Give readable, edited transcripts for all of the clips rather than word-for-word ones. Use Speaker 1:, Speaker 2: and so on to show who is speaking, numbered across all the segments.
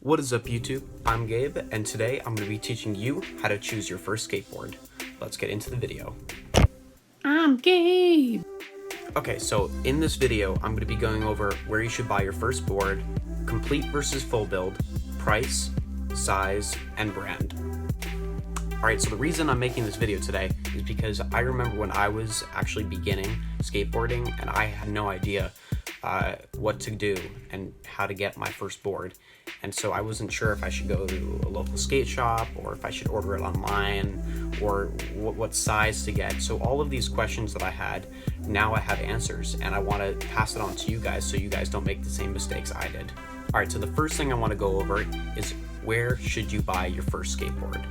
Speaker 1: What is up, YouTube? I'm Gabe, and today I'm going to be teaching you how to choose your first skateboard. Let's get into the video.
Speaker 2: I'm Gabe.
Speaker 1: Okay, so in this video, I'm going to be going over where you should buy your first board, complete versus full build, price, size, and brand. Alright, so the reason I'm making this video today is because I remember when I was actually beginning skateboarding and I had no idea what to do and how to get my first board. And so I wasn't sure if I should go to a local skate shop or if I should order it online or what size to get. So all of these questions that I had, now I have answers and I want to pass it on to you guys so you guys don't make the same mistakes I did. Alright, so the first thing I want to go over is where should you buy your first skateboard?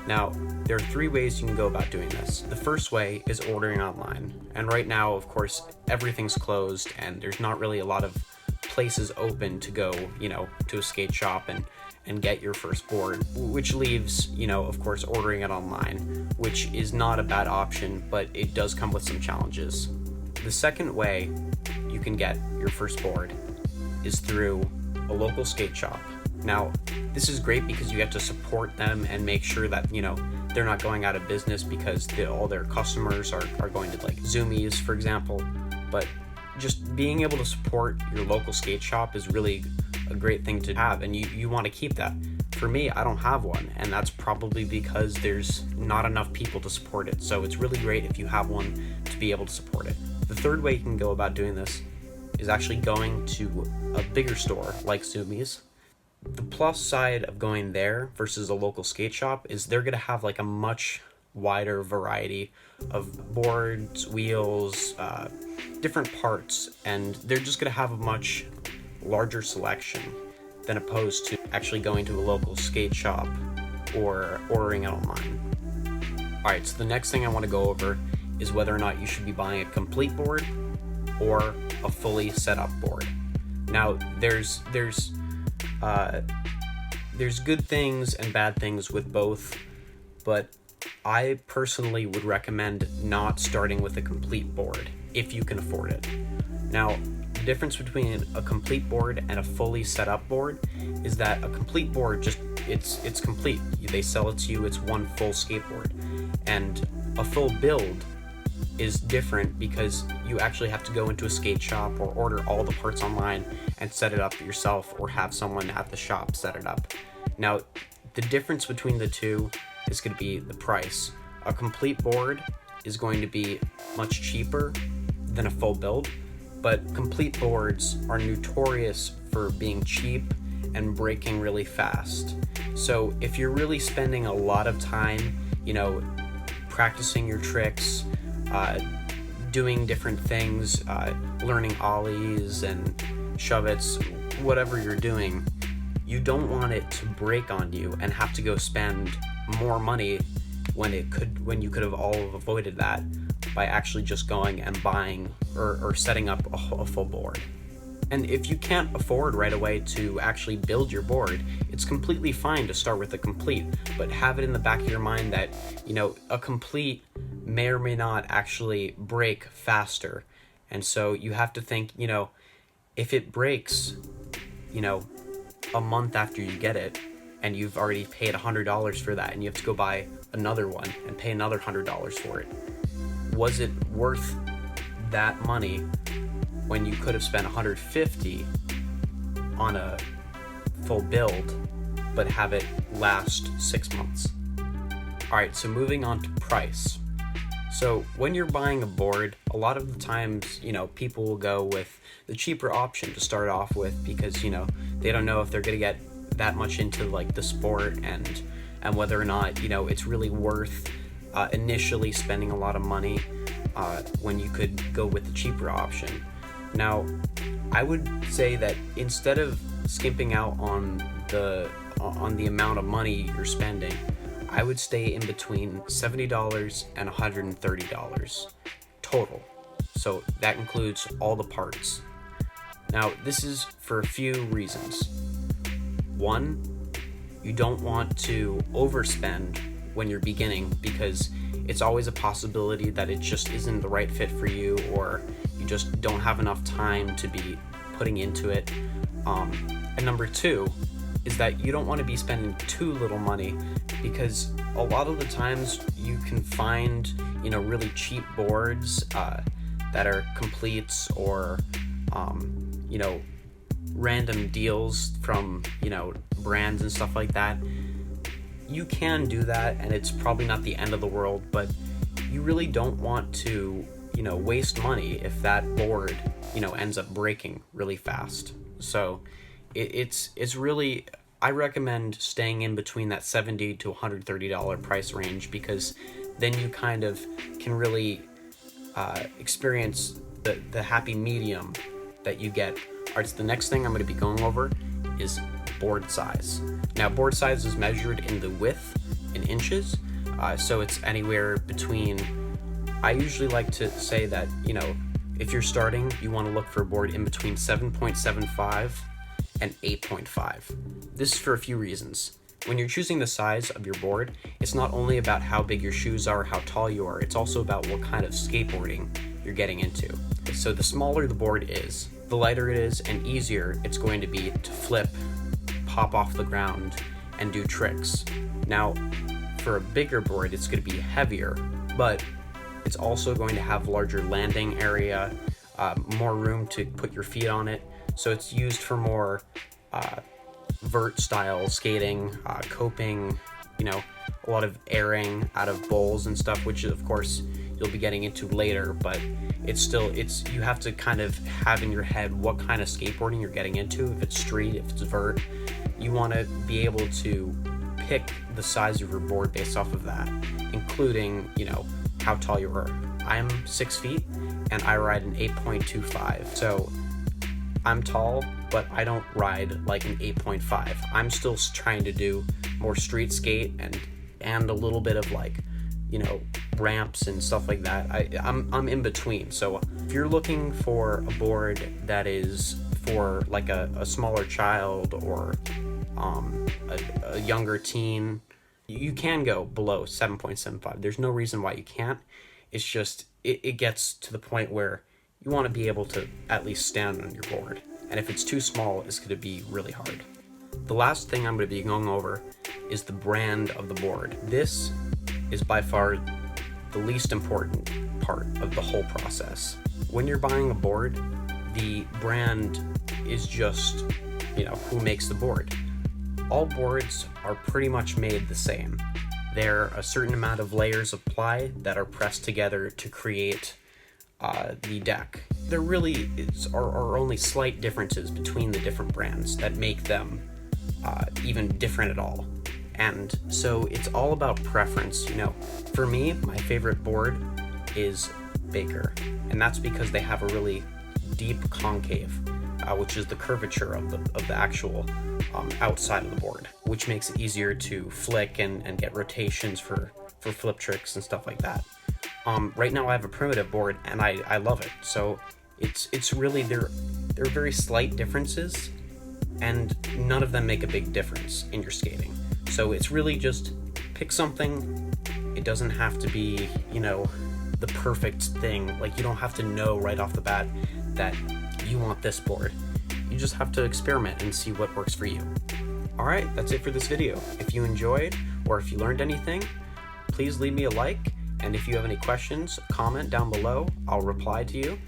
Speaker 1: Now, there are three ways you can go about doing this. The first way is ordering online. And right now, of course, everything's closed and there's not really a lot of places open to go, to a skate shop and get your first board, which leaves, of course, ordering it online, which is not a bad option, but it does come with some challenges. The second way you can get your first board is through a local skate shop. Now, this is great because you get to support them and make sure that, they're not going out of business because all their customers are going to like Zumiez, for example. But just being able to support your local skate shop is really a great thing to have, and you want to keep that. For me, I don't have one, and that's probably because there's not enough people to support it. So it's really great if you have one to be able to support it. The third way you can go about doing this is actually going to a bigger store like Zumiez. The plus side of going there versus a local skate shop is they're going to have like a much wider variety of boards, wheels, different parts, and they're just going to have a much larger selection than opposed to actually going to a local skate shop or ordering it online. Alright, so the next thing I want to go over is whether or not you should be buying a complete board or a fully set up board. Now, there's good things and bad things with both, but I personally would recommend not starting with a complete board if you can afford it. Now, the difference between a complete board and a fully set up board is that a complete board it's complete. They sell it to you, it's one full skateboard. And a full build is different because you actually have to go into a skate shop or order all the parts online and set it up yourself or have someone at the shop set it up. Now, the difference between the two is going to be the price. A complete board is going to be much cheaper than a full build, but complete boards are notorious for being cheap and breaking really fast. So if you're really spending a lot of time, practicing your tricks, doing different things, learning ollies and shove-its, whatever you're doing, you don't want it to break on you and have to go spend more money when you could have all avoided that by actually just going and buying or setting up a full board. And if you can't afford right away to actually build your board, it's completely fine to start with a complete, but have it in the back of your mind that, a complete may or may not actually break faster. And so you have to think, if it breaks, a month after you get it, and you've already paid $100 for that, and you have to go buy another one and pay another $100 for it, was it worth that money when you could have spent $150 on a full build, but have it last 6 months? Alright, so moving on to price. So when you're buying a board, a lot of the times, people will go with the cheaper option to start off with because, they don't know if they're going to get that much into like the sport and whether or not, it's really worth initially spending a lot of money when you could go with the cheaper option. Now, I would say that instead of skimping out on the amount of money you're spending, I would stay in between $70 and $130 total. So that includes all the parts. Now, this is for a few reasons. One, you don't want to overspend when you're beginning because it's always a possibility that it just isn't the right fit for you, or you just don't have enough time to be putting into it. And number two, is that you don't want to be spending too little money, because a lot of the times you can find, really cheap boards that are completes, or random deals from brands and stuff like that. You can do that, and it's probably not the end of the world, but you really don't want to waste money if that board ends up breaking really fast. So it's really, I recommend staying in between that $70 to $130 price range, because then you kind of can really experience the happy medium that you get. All right, so the next thing I'm going to be going over is board size. Now, board size is measured in the width in inches, so it's anywhere between, I usually like to say that, if you're starting, you want to look for a board in between 7.75 and 8.5. This is for a few reasons. When you're choosing the size of your board, it's not only about how big your shoes are, how tall you are, it's also about what kind of skateboarding you're getting into. So the smaller the board is, the lighter it is, and easier it's going to be to flip, pop off the ground, and do tricks. Now, for a bigger board, it's going to be heavier, but it's also going to have larger landing area, more room to put your feet on it. So it's used for more vert style skating, coping, a lot of airing out of bowls and stuff, which of course you'll be getting into later, but you have to kind of have in your head what kind of skateboarding you're getting into. If it's street, if it's vert, you want to be able to pick the size of your board based off of that, including, how tall you are. I'm 6 feet and I ride an 8.25. So I'm tall, but I don't ride like an 8.5. I'm still trying to do more street skate and a little bit of ramps and stuff like that. I'm in between. So if you're looking for a board that is for like a smaller child or a younger teen, you can go below 7.75. There's no reason why you can't. It's just it gets to the point where you want to be able to at least stand on your board. And if it's too small, it's going to be really hard. The last thing I'm going to be going over is the brand of the board. This is by far the least important part of the whole process. When you're buying a board, the brand is just, who makes the board. All boards are pretty much made the same. There are a certain amount of layers of ply that are pressed together to create the deck. There really are only slight differences between the different brands that make them even different at all. And so it's all about preference. For me, my favorite board is Baker, and that's because they have a really deep concave, which is the curvature of the actual outside of the board, which makes it easier to flick and get rotations for flip tricks and stuff like that. Right now I have a primitive board and I love it. So it's really, there are very slight differences, and none of them make a big difference in your skating. So it's really just pick something. It doesn't have to be, the perfect thing. Like, you don't have to know right off the bat that you want this board. You just have to experiment and see what works for you. All right, that's it for this video. If you enjoyed or if you learned anything, please leave me a like. And if you have any questions, comment down below. I'll reply to you.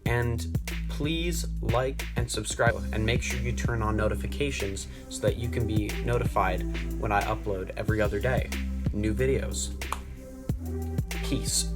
Speaker 1: And please like and subscribe, and make sure you turn on notifications so that you can be notified when I upload every other day new videos. Peace.